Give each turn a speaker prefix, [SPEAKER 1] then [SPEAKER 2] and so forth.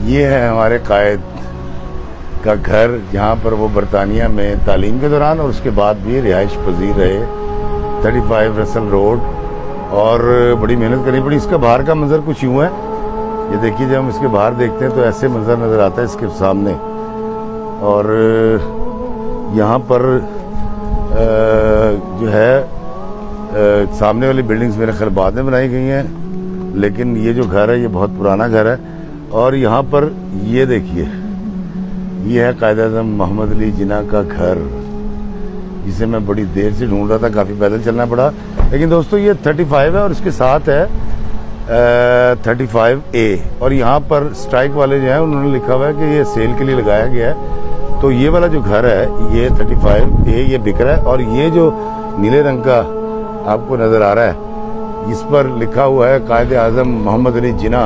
[SPEAKER 1] ये है हमारे कायद का घर, जहाँ पर वो बरतानिया में तालीम के दौरान और उसके बाद भी रिहाइश पजीर रहे। 35 रसल रोड, और बड़ी मेहनत करनी पड़ी। इसका बाहर का मंजर कुछ यूँ है, ये देखिए, जब हम इसके बाहर देखते हैं तो ऐसे मंजर नज़र आता है इसके सामने। और यहाँ पर जो है सामने वाली बिल्डिंग्स मेरे ख्याल बाद में बनाई गई हैं, लेकिन ये जो घर है ये बहुत पुराना घर है। और यहाँ पर ये देखिए, ये है कायद-ए-आज़म मोहम्मद अली जिन्ना का घर, जिसे मैं बड़ी देर से ढूंढ रहा था, काफ़ी पैदल चलना पड़ा। लेकिन दोस्तों ये 35 है और इसके साथ है 35A। और यहाँ पर स्ट्राइक वाले जो हैं उन्होंने लिखा हुआ है कि ये सेल के लिए लगाया गया है। तो ये वाला जो घर है ये 35A ये बिक रहा है। और ये जो नीले रंग का आपको नज़र आ रहा है, इस पर लिखा हुआ है कायद-ए-आज़म मोहम्मद अली जिन्ना